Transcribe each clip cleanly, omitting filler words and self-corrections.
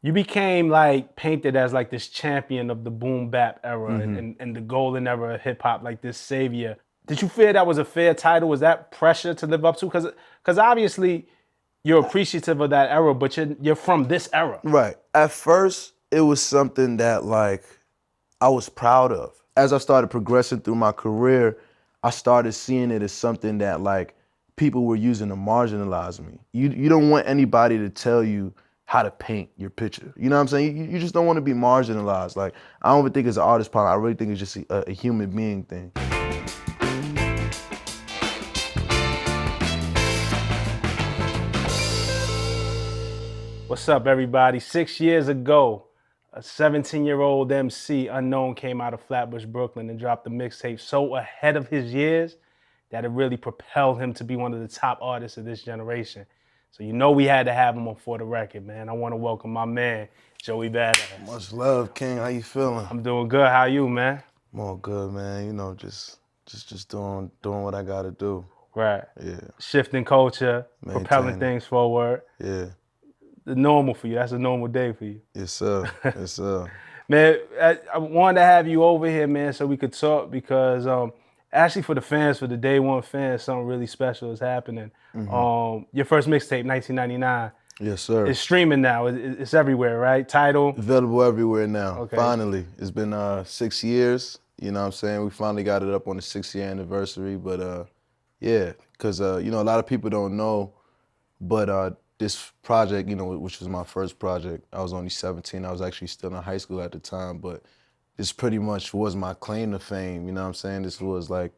You became like painted as like this champion of the boom bap era and the golden era of hip hop, like this savior. Did you feel that was a fair title? Was that pressure to live up to? Because obviously you're appreciative of that era, but you're from this era. Right. At first, it was something that like I was proud of. As I started progressing through my career, I started seeing it as something that like people were using to marginalize me. You don't want anybody to tell you how to paint your picture. You know what I'm saying? You just don't want to be marginalized. Like, I don't even think it's an artist problem. I really think it's just a human being thing. What's up, everybody? 6 years ago, a 17-year-old MC, unknown, came out of Flatbush, Brooklyn and dropped a mixtape so ahead of his years that it really propelled him to be one of the top artists of this generation. So you know we had to have him on For the Record, man. I want to welcome my man, Joey Bada. Much love, King. How you feeling? I'm doing good. How you, man? I'm all good, man. You know, just doing what I gotta do. Right. Yeah. Shifting culture, propelling things forward. Yeah. The normal for you. That's a normal day for you. Yes, sir. Yes, sir. Man, I wanted to have you over here, man, so we could talk because actually for the fans, for the day one fans, something really special is happening. Your first mixtape, 1999. Yes, sir. It's streaming now. It's everywhere, right? TIDAL? Available everywhere now. Okay. Finally. It's been 6 years. You know what I'm saying? We finally got it up on the 6-year anniversary. But yeah, because you know, a lot of people don't know, but this project, you know, which was my first project, I was only 17. I was actually still in high school at the time, but this pretty much was my claim to fame, you know what I'm saying? This was like,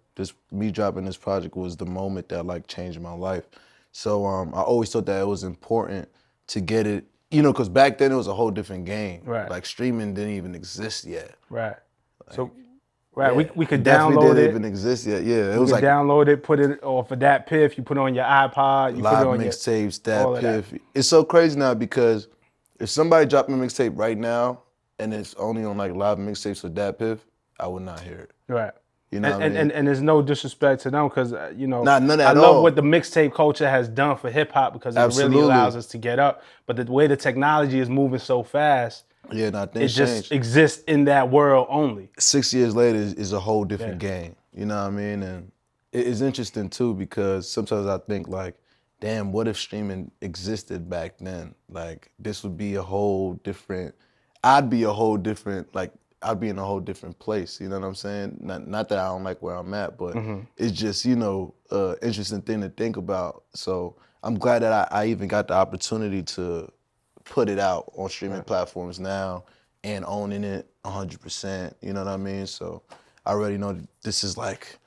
me dropping this project was the moment that like changed my life. So I always thought that it was important to get it, you know, because back then it was a whole different game. Right. Like streaming didn't even exist yet. Right. Like, So, right, yeah, we could definitely download didn't it. even exist yet. Yeah, it You was could like download it, put it off of DatPiff, you put it on your iPod, you put it live on mixtapes, all of that. DatPiff. It's so crazy now because if somebody dropped me a mixtape right now and it's only on like live mixtapes or DatPiff, I would not hear it. Right. You know what I mean? And there's no disrespect to them because, you know, None I at love all. what the mixtape culture has done for hip hop because it Absolutely. really allows us to get up. But the way the technology is moving so fast, Yeah, it things just changed. exists in that world only. 6 years later is a whole different Yeah. game. You know what I mean? And it's interesting too because sometimes I think like, damn, what if streaming existed back then? Like this would be a whole different, I'd be in a whole different place, you know what I'm saying? Not that I don't like where I'm at, but it's just, you know, interesting thing to think about. So I'm glad that I even got the opportunity to put it out on streaming platforms now and owning it 100%, you know what I mean? So I already know this is like,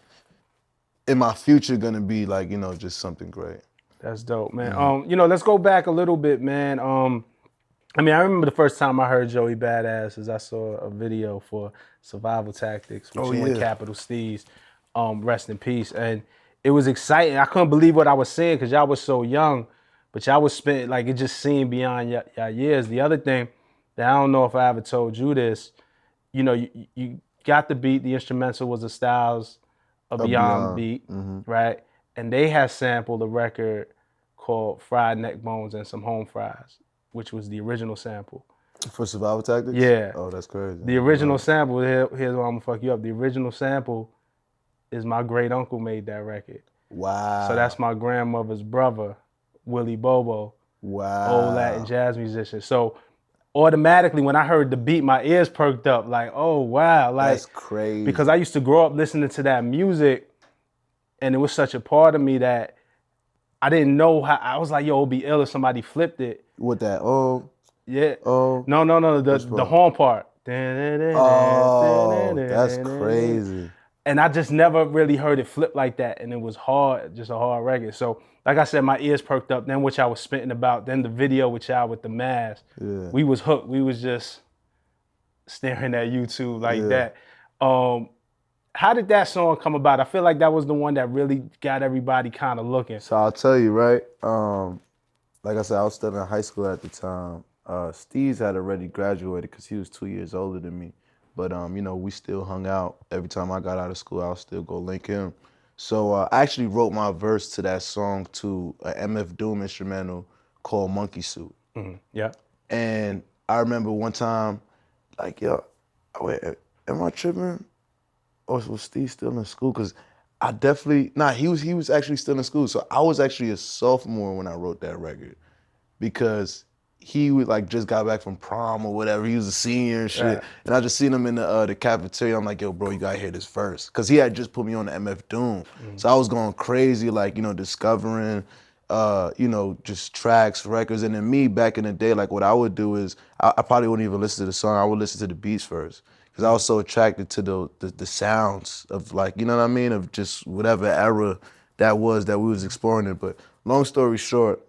in my future gonna be like, you know, just something great. That's dope, man. You know, let's go back a little bit, man. I mean, I remember the first time I heard Joey Badass is I saw a video for Survival Tactics with you and Capital STEEZ, rest in peace. And it was exciting. I couldn't believe what I was seeing because y'all was so young, but y'all was spent, like it just seemed beyond y'all years. The other thing that I don't know if I ever told you this, you know, you got the beat, the instrumental was the Styles of Beyond beat, right? And they had sampled a record called Fried Neck Bones and Some Home Fries, which was the original sample. For Survival Tactics? Yeah. Oh, that's crazy. The original sample, here's what I'm gonna fuck you up. The original sample is my great uncle made that record. Wow. So that's my grandmother's brother, Willie Bobo, old Latin jazz musician. So automatically when I heard the beat, my ears perked up like, oh wow. Like, that's crazy. Because I used to grow up listening to that music and it was such a part of me that I didn't know how, I was like, yo, it'd be ill if somebody flipped it. With that, oh. Yeah. Oh. No, the horn part. Oh, that's crazy. And I just never really heard it flip like that. And it was hard, just a hard record. So, like I said, my ears perked up. Then what y'all was spitting about, then the video with y'all with the mask. Yeah. We was hooked. We was just staring at YouTube like that. How did that song come about? I feel like that was the one that really got everybody kind of looking. So I'll tell you, right? Like I said, I was still in high school at the time. STEEZ had already graduated because he was 2 years older than me. But, you know, we still hung out. Every time I got out of school, I would still go link him. So I actually wrote my verse to that song to an MF Doom instrumental called Monkey Suit. Yeah. And I remember one time, like, yo, wait, am I tripping? Or was Steve still in school? Cause I definitely, he was actually still in school. So I was actually a sophomore when I wrote that record, because he would like just got back from prom or whatever. He was a senior and shit. Right. And I just seen him in the cafeteria. I'm like, yo, bro, you gotta hear this first. Cause he had just put me on the MF Doom. So I was going crazy, like, discovering, just tracks, records. And then me back in the day, like what I would do is, I probably wouldn't even listen to the song. I would listen to the beats first. Cause I was so attracted to the sounds of, like, you know what I mean? Of just whatever era that was that we was exploring it. But long story short,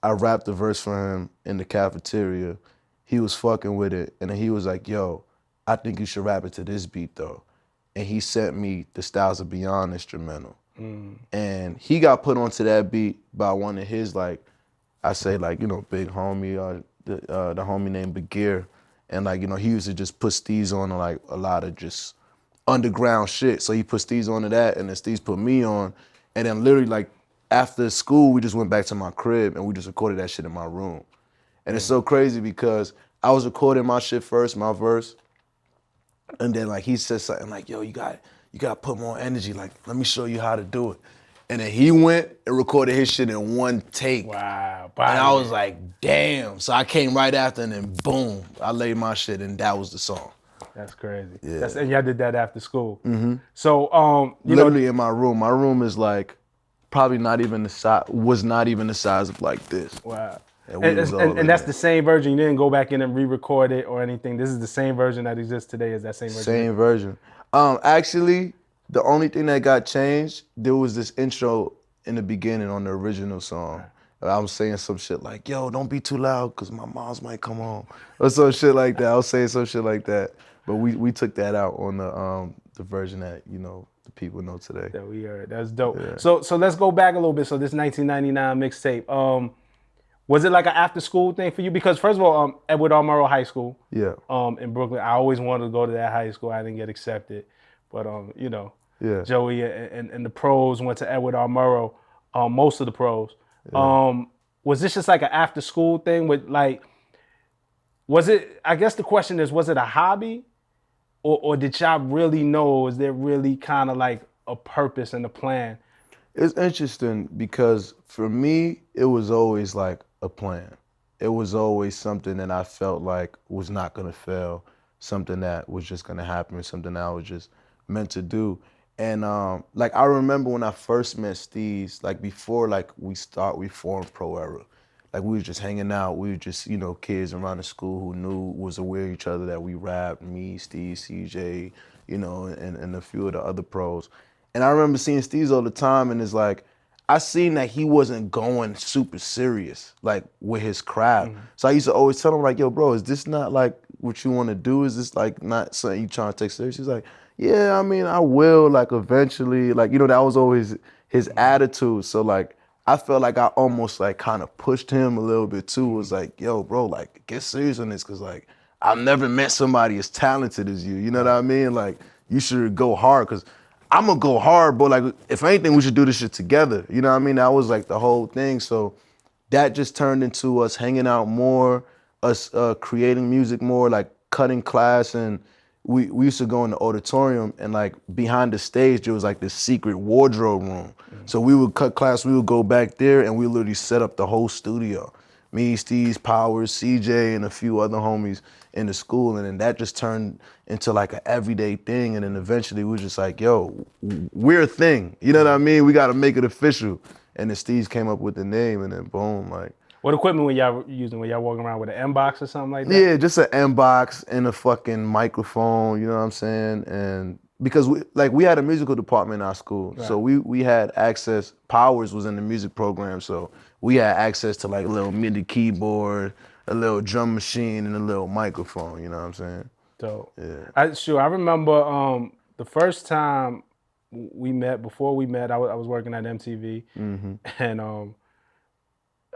I rapped a verse for him in the cafeteria. He was fucking with it. And then he was like, yo, I think you should rap it to this beat though. And he sent me the Styles of Beyond instrumental. And he got put onto that beat by one of his, like, I say, like, big homie, the homie named Bagheer. And like, he used to just put STEEZ on like a lot of just underground shit. So he put STEEZ onto that, and then STEEZ put me on. And then literally, like, after school, we just went back to my crib and we just recorded that shit in my room. And it's so crazy because I was recording my shit first, my verse, and then like he said something like, yo, you got to put more energy, like, let me show you how to do it. And then he went and recorded his shit in one take. Wow. And I was like, damn. So I came right after, and then boom, I laid my shit, and that was the song. That's crazy. Yeah. And y'all did that after school. So, Literally in my room. My room is like probably not even the size, was not even the size of like this. Wow. And that's the same version. You didn't go back in and re-record it or anything. This is the same version that exists today. Is that same version? Same version. Actually, the only thing that got changed, there was this intro in the beginning on the original song. I was saying some shit like, yo, don't be too loud because my moms might come home. Or some shit like that. I was saying some shit like that. But we took that out on the version that, the people know today. That we heard. That's dope. Yeah. So let's go back a little bit. So this 1999 mixtape, was it like an after school thing for you? Because first of all, Edward R. Murrow High School, Yeah. In Brooklyn. I always wanted to go to that high school. I didn't get accepted, but Yeah. Joey and the pros went to Edward R. Murrow. Most of the pros. Yeah. Was this just like an after school thing with like? Was it? I guess the question is, was it a hobby, or did y'all really know? Was there really kind of like a purpose and a plan? It's interesting because for me, it was always like a plan. It was always something that I felt like was not gonna fail, something that was just gonna happen, something that I was just meant to do. And like I remember when I first met STEEZ, like before like we formed Pro Era, like we was just hanging out, we were just, kids around the school who was aware of each other that we rapped, me, STEEZ, CJ, and a few of the other pros. And I remember seeing STEEZ all the time, and it's like, I seen that he wasn't going super serious, like with his craft. So I used to always tell him like, yo, bro, is this not like what you want to do? Is this like not something you trying to take serious? He's like, yeah, I mean, I will, like eventually, like, that was always his attitude. So like, I felt like I almost like kind of pushed him a little bit too. It was like, yo, bro, like get serious on this, cause like I've never met somebody as talented as you. You know what I mean? Like you should go hard, cause I'm gonna go hard, but like if anything, we should do this shit together. You know what I mean? That was like the whole thing. So that just turned into us hanging out more, us creating music more, like cutting class. And we used to go in the auditorium, and like behind the stage, there was like this secret wardrobe room. So we would cut class, we would go back there, and we literally set up the whole studio. Me, STEEZ, Powers, CJ, and a few other homies in the school. And then that just turned into like an everyday thing. And then eventually we were just like, yo, we're a thing. You know what I mean? We got to make it official. And then STEEZ came up with the name, and then boom, like. What equipment were y'all using? Were y'all walking around with an M-box or something like that? Yeah, just an M-box and a fucking microphone, you know what I'm saying? And because we had a musical department in our school. Right. So we had access, Powers was in the music program, so we had access to like a little MIDI keyboard, a little drum machine, and a little microphone, you know what I'm saying? Dope. Yeah. I remember the first time we met, before we met, I was working at MTV, and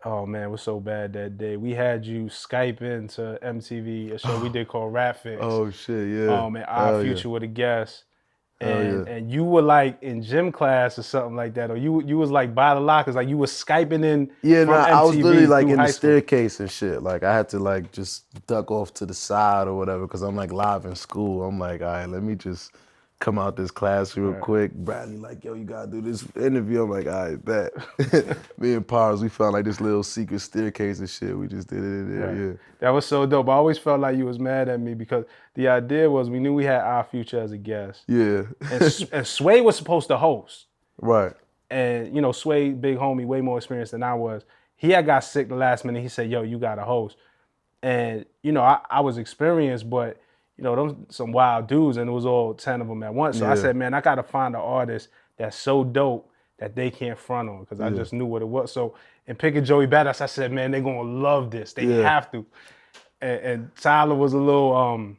oh man, it was so bad that day. We had you Skype into MTV, a show we did called Rap Fix. Oh shit, yeah. And Our Future with a guest. and you were like in gym class or something like that, or you was like by the lockers, like you was Skyping in from MTV I was literally like in the school. staircase and shit. Like I had to like just duck off to the side or whatever because I'm like live in school. I'm like, all right, let me just come out this class real quick. Bradley like, yo, you gotta do this interview. I'm like, all right, bet. Me and Pars, we found like this little secret staircase and shit. We just did it in there, yeah. That was so dope. I always felt like you was mad at me because the idea was we knew we had Our Future as a guest. Yeah. And Sway was supposed to host. Right. And, you know, Sway, big homie, way more experienced than I was. He had got sick the last minute. He said, yo, you got to host. And, you know, I was experienced, but, you know, those some wild dudes, and it was all 10 of them at once. So I said, man, I got to find an artist that's so dope that they can't front on, because I just knew what it was. So in picking Joey Bada, I said, man, they're going to love this. They have to. And Tyler was a little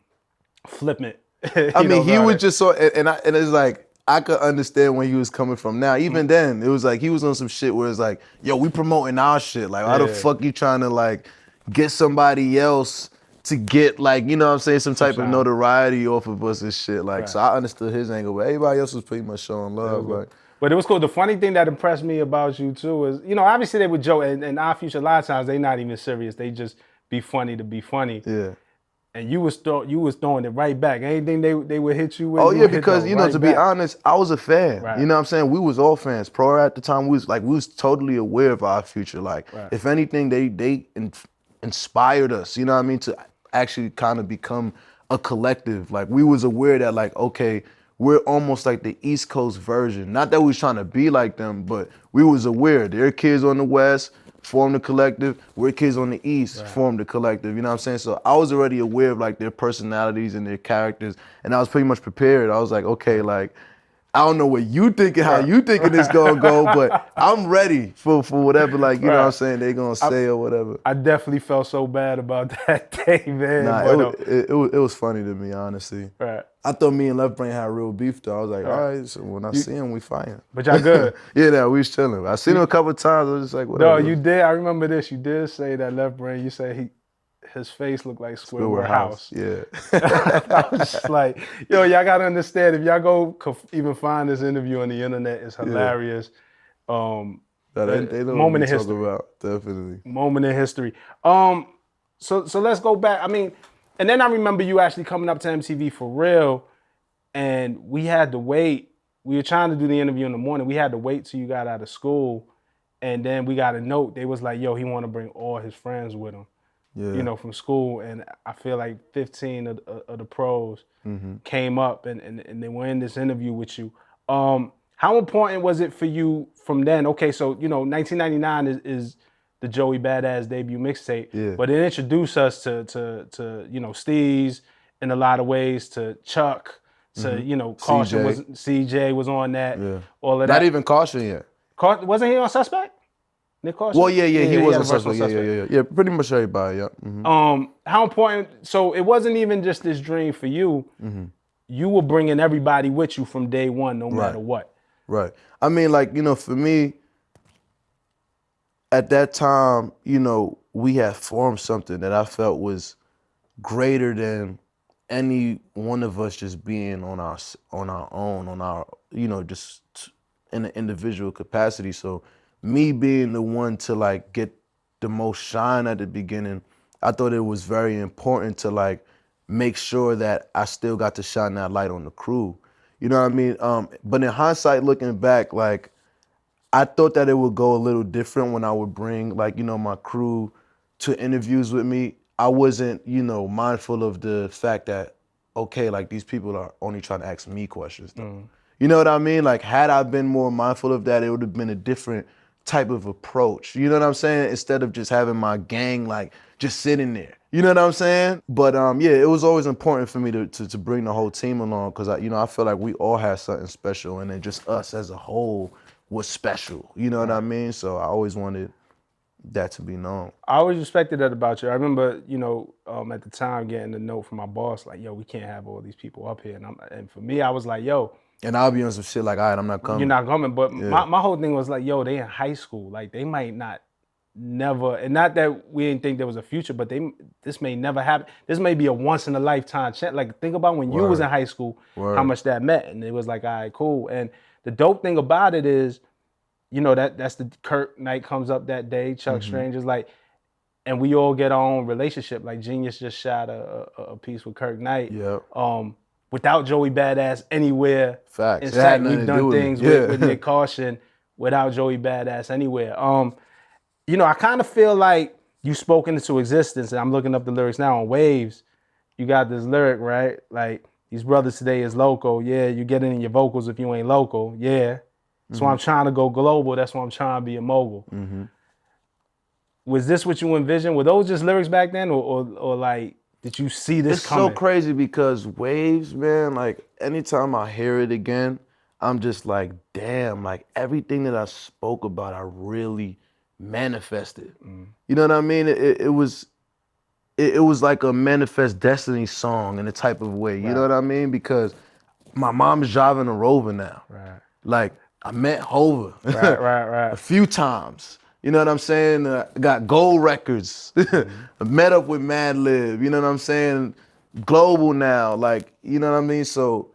flippant. I mean, he was just so, and it's like, I could understand where he was coming from. Now, even then, it was like he was on some shit where it's like, yo, we promoting our shit. Like, how the fuck you trying to like get somebody else to get like, you know what I'm saying, some type of notoriety off of us and shit. Like, so I understood his angle, but everybody else was pretty much showing love. Like, but it was cool. The funny thing that impressed me about you too is, you know, obviously they would joke, and Our Future, a lot of times they not even serious. They just be funny to be funny. Yeah. And you was throwing it right back. Anything they would hit you with. Oh yeah, because you know, to be honest, I was a fan. Right. You know what I'm saying? We was all fans. Pro at the time, we was totally aware of Our Future. Like, if anything, they inspired us. You know what I mean? To actually kind of become a collective. Like, we was aware that like, okay, we're almost like the East Coast version. Not that we was trying to be like them, but we was aware. They're kids on the West, formed the collective. We're kids on the East, formed the collective. You know what I'm saying? So I was already aware of like their personalities and their characters, and I was pretty much prepared. I was like, okay, like, I don't know what you thinking, how you thinking this gonna go, but I'm ready for whatever, like, you know what I'm saying, they gonna say or whatever. I definitely felt so bad about that day, man. Nah, it was funny to me, honestly. Right. I thought me and Left Brain had real beef though. I was like, all right, so when I see him, we fighting. But y'all good. Yeah, we was chilling. I seen him a couple of times. I was just like, whatever. No, you did. I remember this. You did say that Left Brain. You said his face looked like Squidward House. Yeah. I was just like, yo, y'all gotta understand. If y'all go even find this interview on the internet, it's hilarious. They know moment in history. About, definitely. Moment in history. So let's go back. I mean, and then I remember you actually coming up to MTV for real, and we had to wait. We were trying to do the interview in the morning. We had to wait till you got out of school, and then we got a note. They was like, yo, he want to bring all his friends with him. Yeah. You know, from school, and I feel like 15 of the pros came up and they were in this interview with you. How important was it for you from then? Okay, so, you know, 1999 is the Joey Bada's debut mixtape, but it introduced us to you know, STEEZ in a lot of ways, to Chuck, to, you know, Caution CJ was on that, all of that. Not even Caution yet. Wasn't he on Suspect? Nick Caution? Well, yeah, he was on Suspect. Yeah, pretty much everybody, yeah. How important, so it wasn't even just this dream for you, you were bringing everybody with you from day one, no matter what. Right. I mean, like, you know, for me, at that time, you know, we had formed something that I felt was greater than any one of us just being on our own, you know, just in an individual capacity. So me being the one to like get the most shine at the beginning, I thought it was very important to like make sure that I still got to shine that light on the crew. You know what I mean? But in hindsight, looking back, like, I thought that it would go a little different when I would bring, like, you know, my crew to interviews with me. I wasn't, you know, mindful of the fact that, okay, like, these people are only trying to ask me questions, though. You know what I mean? Like, had I been more mindful of that, it would have been a different type of approach. You know what I'm saying? Instead of just having my gang, like, just sitting there. You know what I'm saying? But yeah, it was always important for me to bring the whole team along, because I feel like we all had something special, and then just us as a whole was special. You know what I mean? So I always wanted that to be known. I always respected that about you. I remember, you know, at the time getting the note from my boss, like, yo, we can't have all these people up here. And for me, I was like, yo. And I'll be on some shit like, all right, I'm not coming. You're not coming. But my whole thing was like, yo, they in high school. Like, they might not never, and not that we didn't think there was a future, but this may never happen. This may be a once in a lifetime chance. Like think about when you was in high school, how much that meant, and it was like, all right, cool. And the dope thing about it is, you know, that's the Kirk night comes up that day. Chuck Stranger's like, and we all get our own relationship. Like Genius just shot a piece with Kirk Knight. Without Joey Badass anywhere. Facts. In sight, we've done things with Nick Caution without Joey Badass anywhere. You know, I kind of feel like you spoken into existence, and I'm looking up the lyrics now on Waves. You got this lyric, right? Like, these brothers today is local. Yeah, you get it in your vocals if you ain't local. Yeah. That's why I'm trying to go global. That's why I'm trying to be a mogul. Was this what you envisioned? Were those just lyrics back then, or like, did you see this coming? It's so crazy because Waves, man, like anytime I hear it again, I'm just like, damn, like everything that I spoke about, I really manifested. You know what I mean? It was like a manifest destiny song in a type of way. You know what I mean? Because my mom is driving a Rover now. Like I met Hova a few times. You know what I'm saying? I got gold records. I met up with Madlib. You know what I'm saying? Global now. Like, you know what I mean? So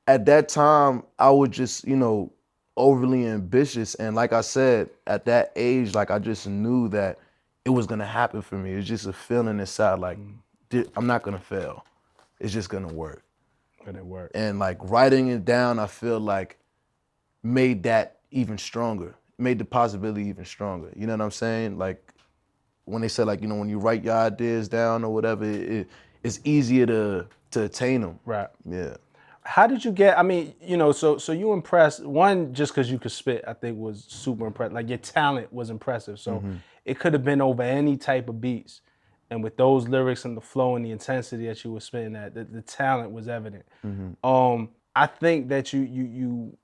at that time, I was just, you know, overly ambitious. And like I said, at that age, like I just knew that it was gonna happen for me. It's just a feeling inside, like, I'm not gonna fail. It's just gonna work. And it worked. And like writing it down, I feel like made that even stronger. Made the possibility even stronger. You know what I'm saying? Like when they said, like, you know, when you write your ideas down or whatever, it's easier to attain them. Right. Yeah. How did you get, I mean, you know, so you impressed, one, just because you could spit, I think was super impressive. Like your talent was impressive. So it could have been over any type of beats. And with those lyrics and the flow and the intensity that you were spitting at, the talent was evident. I think that you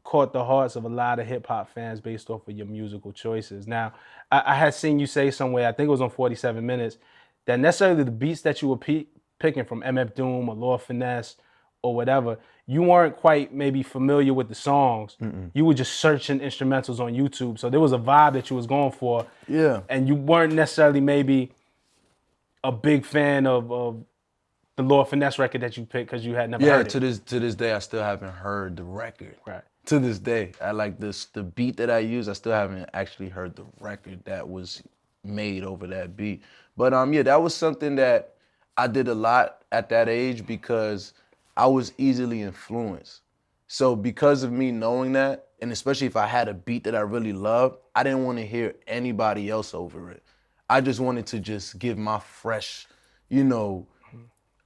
caught the hearts of a lot of hip hop fans based off of your musical choices. Now, I had seen you say somewhere, I think it was on 47 Minutes, that necessarily the beats that you were picking from MF Doom or Lord Finesse or whatever, you weren't quite maybe familiar with the songs. You were just searching instrumentals on YouTube. So there was a vibe that you was going for. Yeah. And you weren't necessarily maybe a big fan of the Lord Finesse record that you picked because you had never heard it. Yeah, to this day, I still haven't heard the record. Right. To this day, I like the beat that I use. I still haven't actually heard the record that was made over that beat. But yeah, that was something that I did a lot at that age because I was easily influenced. So because of me knowing that, and especially if I had a beat that I really loved, I didn't want to hear anybody else over it. I just wanted to just give my fresh, you know,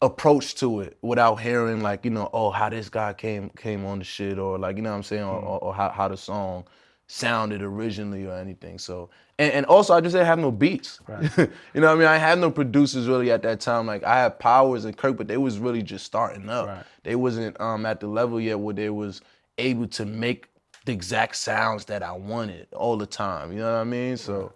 approach to it without hearing like, you know, oh, how this guy came on the shit, or like, you know what I'm saying, or how the song sounded originally or anything. So, and also I just didn't have no beats. Right. You know what I mean? I had no producers really at that time. Like I had Powers and Kirk, but they was really just starting up. Right. They wasn't at the level yet where they was able to make the exact sounds that I wanted all the time. You know what I mean? So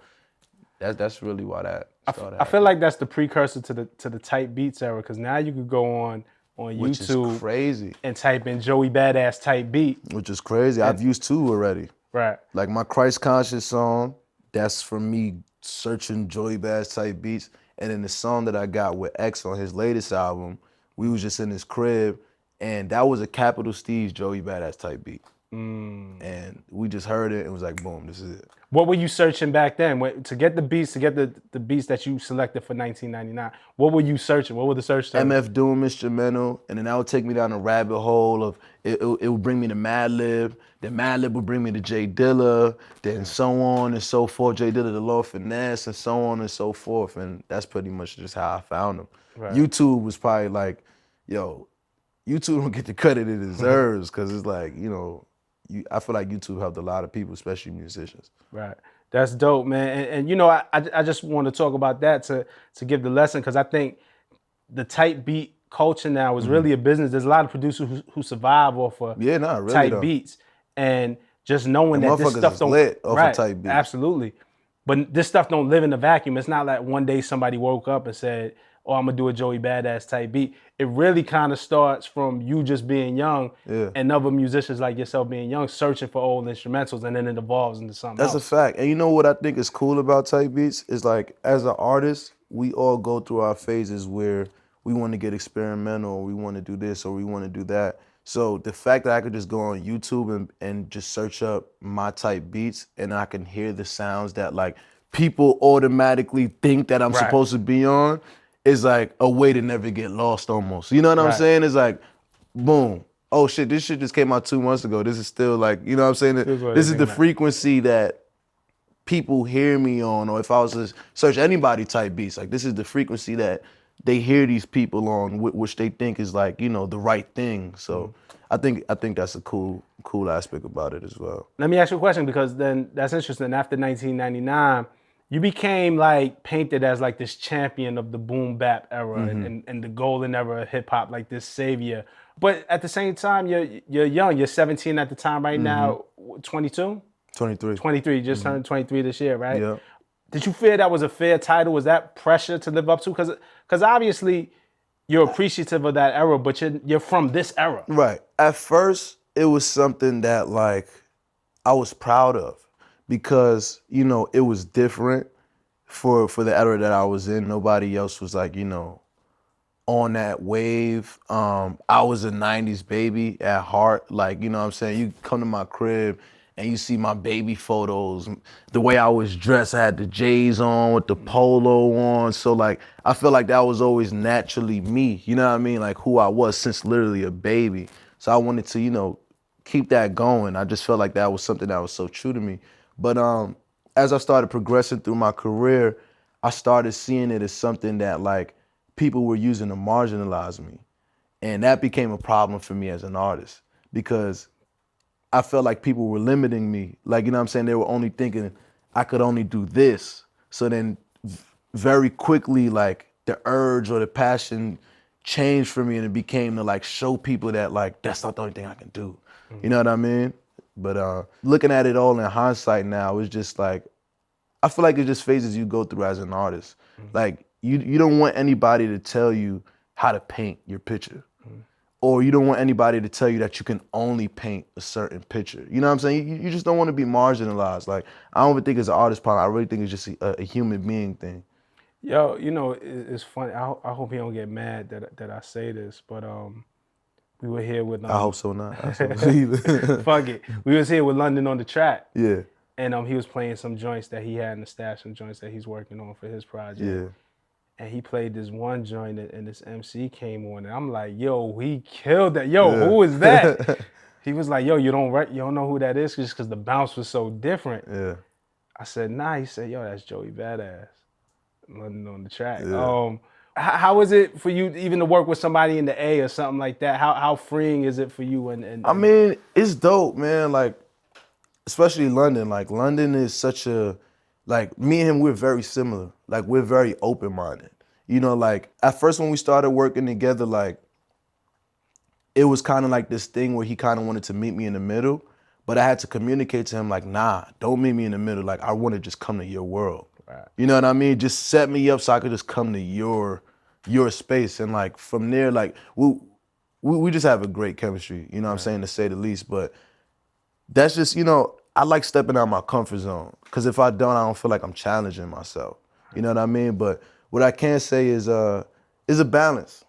that's really why that started. I feel like that's the precursor to the type beats era, because now you could go on Which YouTube is crazy. and type in Joey Badass type beat. Which is crazy. I've used 2 already. Right. Like my Christ Conscious song, that's from me searching Joey Badass type beats. And then the song that I got with X on his latest album, we was just in his crib, and that was a Capital STEEZ Joey Badass type beat. And we just heard it and was like, boom, this is it. What were you searching back then? To get the beats, the beats that you selected for 1999, what were you searching? What were the search terms? MF Doom instrumental, and then that would take me down a rabbit hole of, it would bring me to Madlib, then Madlib would bring me to J Dilla, then so on and so forth, J Dilla to Lord Finesse, and so on and so forth, and that's pretty much just how I found them. Right. YouTube was probably like, yo, YouTube don't get the credit it deserves, because it's like, you know, I feel like YouTube helped a lot of people, especially musicians. Right. That's dope, man. And you know, I just want to talk about that to give the lesson, because I think the type beat culture now is really a business. There's a lot of producers who survive off of really type though. beats. And just knowing that this stuff don't lit off of type beats. Absolutely. But this stuff don't live in a vacuum. It's not like one day somebody woke up and said, or I'm gonna do a Joey Badass type beat. It really kind of starts from you just being young and other musicians like yourself being young, searching for old instrumentals, and then it evolves into something else. That's a fact. And you know what I think is cool about type beats is like, as an artist, we all go through our phases where we want to get experimental, or we want to do this, or we want to do that. So the fact that I could just go on YouTube and just search up my type beats, and I can hear the sounds that like people automatically think that I'm supposed to be on, is like a way to never get lost almost. You know what I'm saying? It's like, boom. Oh shit, this shit just came out 2 months ago. This is still like, you know what I'm saying? This is the frequency that people hear me on, or if I was to search anybody type beats, like this is the frequency that they hear these people on, which they think is like, you know, the right thing. So I think that's a cool aspect about it as well. Let me ask you a question, because then that's interesting. After 1999, you became like painted as like this champion of the boom bap era and the golden era of hip hop, like this savior. But at the same time, you're young. You're 17 at the time right now. 22? 23. 23. Just turned 23 this year, right? Yeah. Did you feel that was a fair title? Was that pressure to live up to? Because obviously you're appreciative of that era, but you're from this era. Right. At first, it was something that like I was proud of, because, you know, it was different for the era that I was in. Nobody else was like, you know, on that wave. I was a 90s baby at heart. Like, you know what I'm saying? You come to my crib and you see my baby photos, the way I was dressed. I had the J's on with the polo on. So like, I feel like that was always naturally me, you know what I mean? Like who I was since literally a baby. So I wanted to, you know, keep that going. I just felt like that was something that was so true to me. But as I started progressing through my career, I started seeing it as something that like people were using to marginalize me. And that became a problem for me as an artist, because I felt like people were limiting me. Like, you know what I'm saying? They were only thinking I could only do this. So then very quickly, like the urge or the passion changed for me, and it became to like show people that like, that's not the only thing I can do. You know what I mean? But looking at it all in hindsight now, it's just like, I feel like it's just phases you go through as an artist. Like you don't want anybody to tell you how to paint your picture. Or you don't want anybody to tell you that you can only paint a certain picture. You know what I'm saying? You just don't want to be marginalized. Like, I don't even think it's an artist problem. I really think it's just a human being thing. Yo, you know, it's funny. I hope he don't get mad that I say this, but we were here with... I hope so not. Either. Fuck it. We was here with London on the track. Yeah. And he was playing some joints that he had in the stash, some joints that he's working on for his project. Yeah. And he played this one joint, and this MC came on, and I'm like, yo, he killed that. Yo, who is that? He was like, yo, you don't know who that is, just because the bounce was so different. Yeah. I said, nah. He said, yo, that's Joey Badass. London on the track. Yeah. How is it for you even to work with somebody in the A or something like that? How freeing is it for you? And I mean, it's dope, man. Like, especially London. Like, London is such a... Like, me and him, we're very similar. Like, we're very open-minded. You know, like, at first when we started working together, like, it was kind of like this thing where he kind of wanted to meet me in the middle, but I had to communicate to him, like, nah, don't meet me in the middle. Like, I want to just come to your world. Right. You know what I mean? Just set me up so I could just come to your space. And, like, from there, like, we just have a great chemistry, you know what I'm saying, to say the least. But that's just, you know, I like stepping out of my comfort zone, because if I don't feel like I'm challenging myself. You know what I mean? But what I can say is a balance.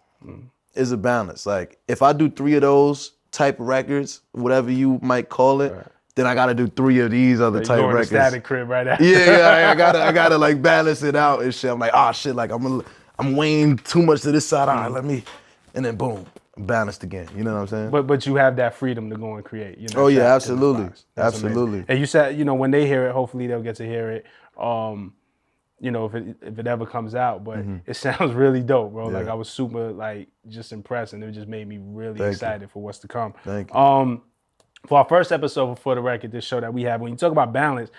It's a balance. Like, if I do 3 of those type of records, whatever you might call it, then I gotta do 3 of these other type of records. Static crib right after. Yeah, I gotta like balance it out and shit. I'm like, oh shit, like I'm weighing too much to this side. All right, let me, and then boom, balanced again. You know what I'm saying? But you have that freedom to go and create. You know, oh yeah, absolutely, absolutely. Amazing. And you said, you know, when they hear it, hopefully they'll get to hear it. You know, if it ever comes out, but it sounds really dope, bro. Yeah. Like, I was super like just impressed, and it just made me really excited for what's to come. Thank you. For our first episode, For the Record, this show that we have, when you talk about balance,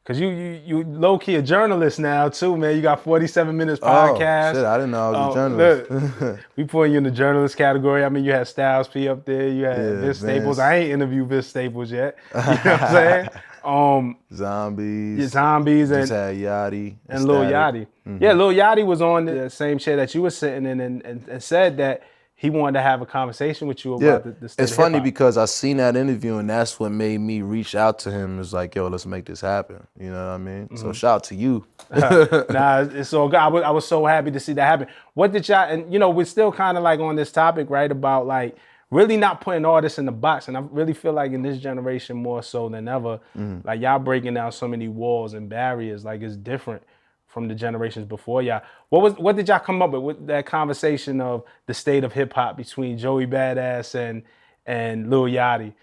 because you low-key a journalist now too, man. You got 47 Minutes podcast. Oh, shit, I didn't know I was a journalist. Look, we putting you in the journalist category. I mean, you had Styles P up there. You had Vince Staples. I ain't interviewed Vince Staples yet. You know what I'm Zombies. Zombies Just had Yachty and Lil Yachty. Yeah, Lil Yachty was on the same chair that you were sitting in and said that he wanted to have a conversation with you about the state it's of funny hip-hop. because I seen that interview and that's what made me reach out to him. It's like, yo, let's make this happen. You know what I mean? So shout out to you. Nah, it's all good. I was so happy to see that happen. What did y'all, and you know, we're still kind of like on this topic, right? About like really not putting artists in the box. And I really feel like in this generation more so than ever, like y'all breaking down so many walls and barriers, like it's different from the generations before y'all. What did y'all come up with that conversation of the state of hip hop between Joey Badass and Lil Yachty?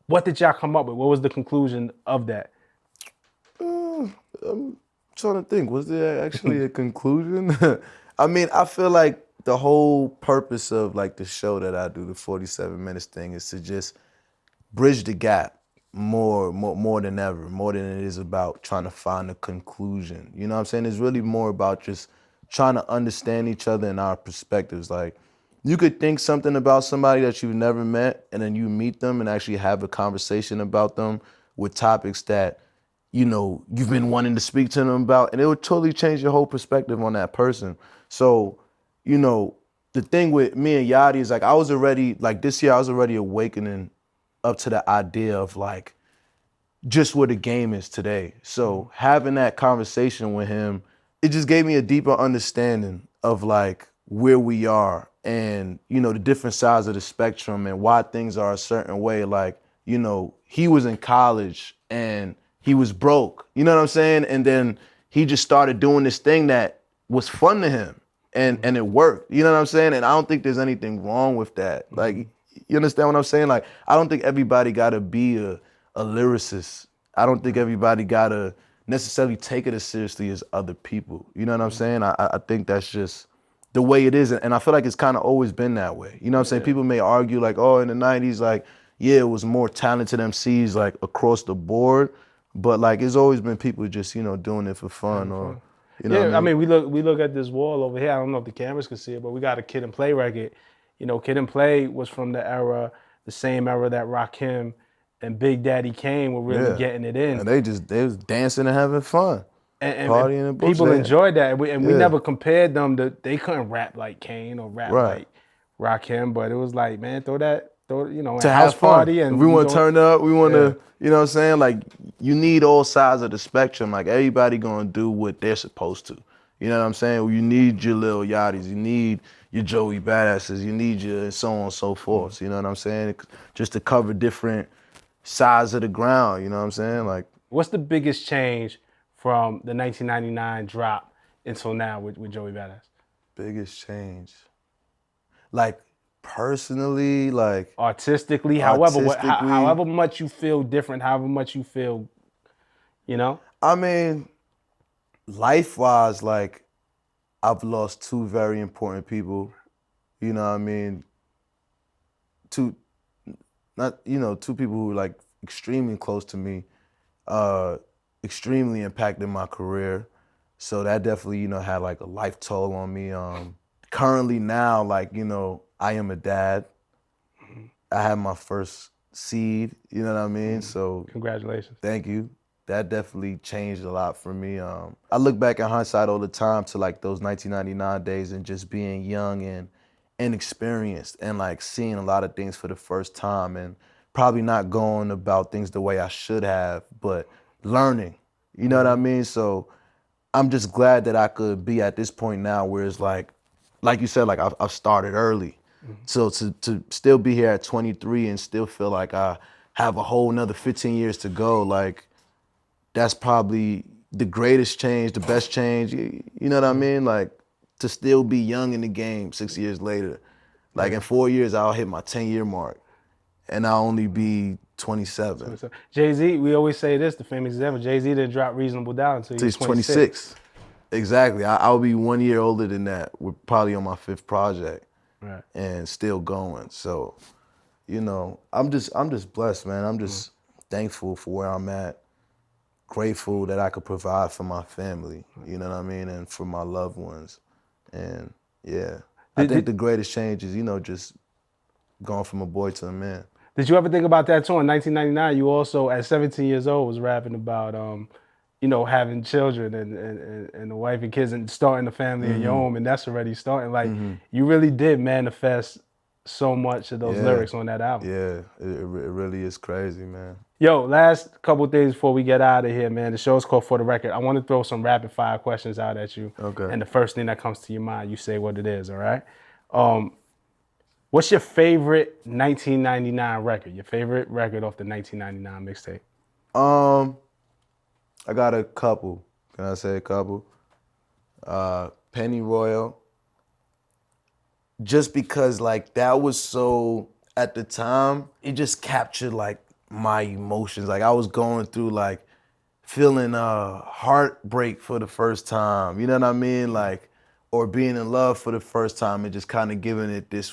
What did y'all come up with? What was the conclusion of that? I'm trying to think, was there actually a conclusion? I mean, I feel like the whole purpose of like the show that I do, the 47 minutes thing, is to just bridge the gap more than ever, more than it is about trying to find a conclusion. You know what I'm saying? It's really more about just trying to understand each other and our perspectives. Like, you could think something about somebody that you've never met, and then you meet them and actually have a conversation about them with topics that, you know, you've been wanting to speak to them about, and it would totally change your whole perspective on that person. So, you know, the thing with me and Yachty is like, I was already, like this year, I was already awakening up to the idea of like, just where the game is today. So having that conversation with him, it just gave me a deeper understanding of like where we are and, you know, the different sides of the spectrum and why things are a certain way. Like, you know, he was in college and he was broke, you know what I'm saying? And then he just started doing this thing that was fun to him and it worked, you know what I'm saying? And I don't think there's anything wrong with that. Like, you understand what I'm saying? Like, I don't think everybody gotta be a lyricist. I don't think everybody gotta necessarily take it as seriously as other people. You know what I'm saying? I think that's just the way it is. And I feel like it's kind of always been that way. You know what I'm saying? People may argue like, oh, in the 90s, like, yeah, it was more talented MCs like across the board. But like, it's always been people just, you know, doing it for fun or, you know what I mean, we look at this wall over here. I don't know if the cameras can see it, but we got a Kid and Play record. You know, Kid and Play was from the same era that Rakim and Big Daddy Kane were really getting it in. And they was dancing and having fun. And Partying and people enjoyed that. And we never compared them to, they couldn't rap like Kane or rap like Rakim, but it was like, man, you know, to a house have fun. party. And if we want to turn up, we want to, you know what I'm saying? Like, you need all sides of the spectrum. Like, everybody gonna do what they're supposed to. You know what I'm saying? You need your Lil Yachty's, you need your Joey Badasses, you need your so on and so forth. You know what I'm saying? Just to cover different sides of the ground, you know what I'm saying? Like, what's the biggest change from the 1999 drop until now with Joey Badass? Biggest change. Like, personally, like artistically, however much you feel different, however much you feel, you know? I mean, life-wise, like, I've lost two very important people. You know what I mean? Two people who were like extremely close to me, extremely impacted my career. So that definitely, you know, had like a life toll on me. Currently now, like, you know, I am a dad. I had my first seed, you know what I mean? So congratulations. Thank you. That definitely changed a lot for me. I look back in hindsight all the time to like those 1999 days and just being young and inexperienced and like seeing a lot of things for the first time and probably not going about things the way I should have, but learning, you know what I mean? So I'm just glad that I could be at this point now where it's like you said, like I've started early. So to still be here at 23 and still feel like I have a whole another 15 years to go, like that's probably the greatest change, the best change, you know what I mean? Like to still be young in the game 6 years later. Like in 4 years, I'll hit my 10-year mark and I'll only be 27. Jay-Z, we always say this, the famous example, Jay-Z didn't drop Reasonable Doubt until he was 26. Exactly. I'll be 1 year older than that. We're probably on my 5th project. Right. And still going. So, you know, I'm just blessed, man. I'm just thankful for where I'm at. Grateful that I could provide for my family, you know what I mean, and for my loved ones. And yeah, I think the greatest change is, you know, just going from a boy to a man. Did you ever think about that too? In 1999, you also, at 17 years old, was rapping about, you know, having children and a wife and kids and starting a family in your home, and that's already starting. Like, you really did manifest so much of those lyrics on that album. Yeah, it really is crazy, man. Yo, last couple things before we get out of here, man. The show's called For the Record. I want to throw some rapid fire questions out at you. Okay. And the first thing that comes to your mind, you say what it is, all right? What's your favorite 1999 record? Your favorite record off the 1999 mixtape? I got a couple. Can I say a couple? Penny Royal. Just because like that was so, at the time, it just captured like my emotions. Like I was going through like feeling heartbreak for the first time, you know what I mean? Like, or being in love for the first time and just kind of giving it this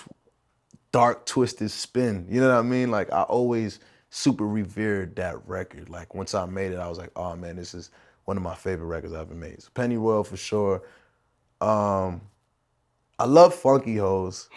dark, twisted spin, you know what I mean? Like I always super revered that record. Like once I made it, I was like, oh man, this is one of my favorite records I've ever made. So Penny Royal for sure. I love Funky Hoes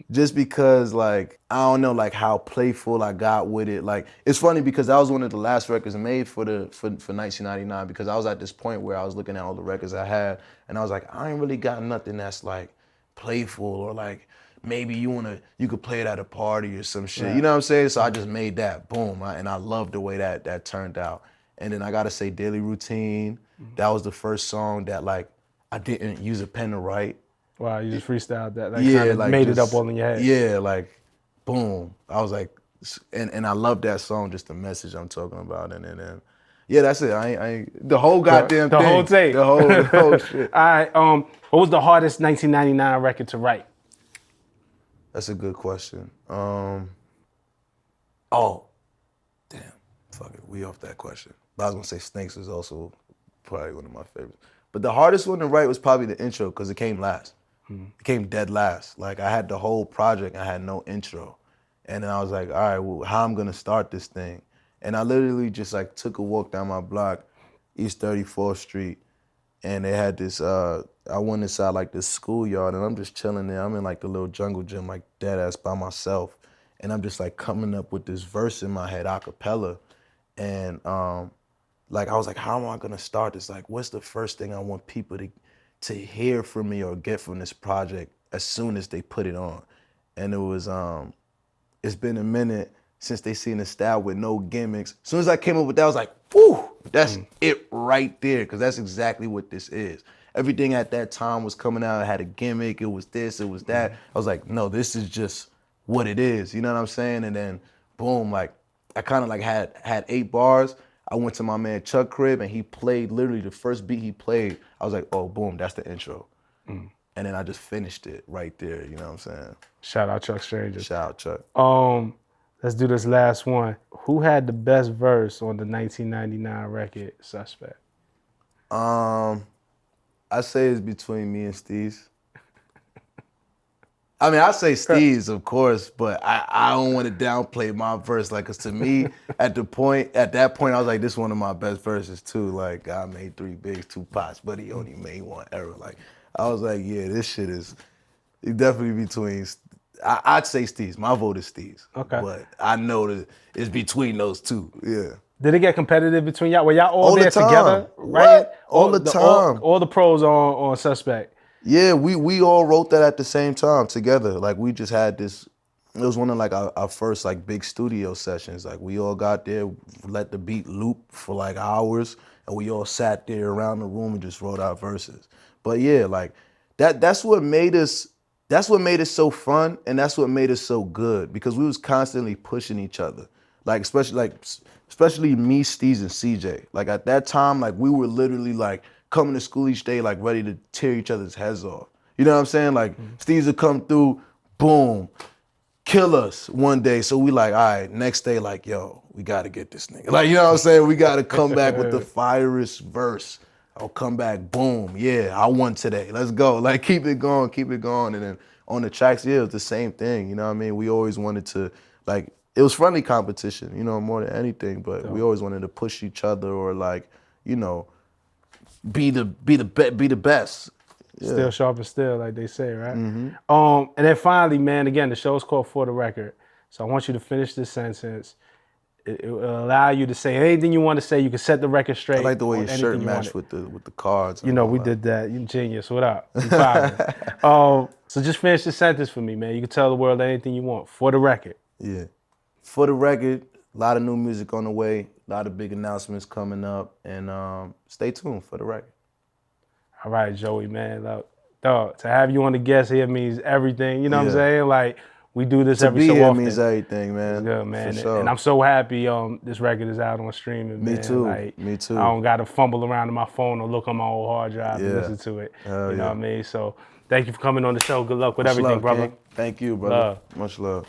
just because like, I don't know, like how playful I got with it. Like, it's funny because that was one of the last records made for 1999 because I was at this point where I was looking at all the records I had and I was like, I ain't really got nothing that's like playful or like maybe you could play it at a party or some shit. Right. You know what I'm saying? So I just made that, boom, and I love the way that turned out. And then I gotta say Daily Routine, that was the first song that like, I didn't use a pen to write. Wow, you just freestyled that. Like, yeah, like made it up all in your head. Yeah, like, boom. I was like, and I love that song, just the message I'm talking about. And then, yeah, that's it. I the whole goddamn thing. The whole tape. The whole shit. All right, what was the hardest 1999 record to write? That's a good question. Oh, damn, fuck it, we off that question. But I was gonna say Snakes is also probably one of my favorites. But the hardest one to write was probably the intro, because it came last. It came dead last. Like I had the whole project, I had no intro. And then I was like, all right, well, how I'm gonna start this thing? And I literally just like took a walk down my block, East 34th Street, and they had this, I went inside like this schoolyard and I'm just chilling there. I'm in like the little jungle gym, like dead ass by myself. And I'm just like coming up with this verse in my head, a cappella. And like I was like, how am I gonna start this? Like, what's the first thing I want people to hear from me or get from this project as soon as they put it on? And it was, it's been a minute since they seen the style with no gimmicks. As soon as I came up with that, I was like, whew, that's it right there, because that's exactly what this is. Everything at that time was coming out, it had a gimmick, it was this, it was that. I was like, no, this is just what it is, you know what I'm saying? And then, boom, like, I kind of like had 8 bars. I went to my man Chuck crib and he played literally the first beat he played. I was like, oh, boom, that's the intro. And then I just finished it right there, you know what I'm saying? Shout out Chuck Stranger. Shout out Chuck. Let's do this last one. Who had the best verse on the 1999 record, Suspect? I say it's between me and STEEZ. I mean, I say STEEZ, of course, but I don't want to downplay my verse. Like, 'cause to me, at that point, I was like, this is one of my best verses too. Like, I made 3 bigs, 2 pots, but he only made 1 error. Like, I was like, yeah, this shit is definitely between. I'd say STEEZ. My vote is STEEZ. Okay. But I know that it's between those two. Yeah. Did it get competitive between y'all? Were y'all all there the together? Right? What? All the time. All the pros on Suspect. Yeah, we all wrote that at the same time together. Like we just had this, it was one of like our first like big studio sessions. Like we all got there, let the beat loop for like hours, and we all sat there around the room and just wrote our verses. But yeah, like that's what made us, that's what made it so fun, and that's what made it so good, because we was constantly pushing each other. Like especially me, STEEZ, and CJ. Like at that time, like we were literally like coming to school each day, like ready to tear each other's heads off. You know what I'm saying? Like STEEZ would come through, boom, kill us one day. So we like, all right, next day, like, yo, we gotta get this nigga. Like, you know what I'm saying? We gotta come back with the firest verse. I'll come back, boom, yeah, I won today, let's go. Like, keep it going. And then on the tracks, yeah, it was the same thing, you know what I mean? We always wanted to, like, it was friendly competition, you know, more than anything, but we always wanted to push each other or like, you know, be the best. Yeah. Still sharp and still, like they say, right? And then finally, man, again, the show's called For the Record. So I want you to finish this sentence. It will allow you to say anything you want to say. You can set the record straight. I like the way your shirt matched with the cards. You know, we did that. You genius. What up? You poppin'. So just finish the sentence for me, man. You can tell the world anything you want. For the record. Yeah. For the record, a lot of new music on the way, a lot of big announcements coming up, and stay tuned for the record. All right, Joey, man. Look, dog, to have you on the guest here means everything. You know what I'm saying? Like, we do this every so often. To be here means everything, man. It's good, man. For sure. And I'm so happy this record is out on streaming, man. Me too. Like, Me too. I don't got to fumble around on my phone or look on my old hard drive and listen to it. You know what I mean? So thank you for coming on the show. Good luck with everything, love, brother. King. Thank you, brother. Love. Much love.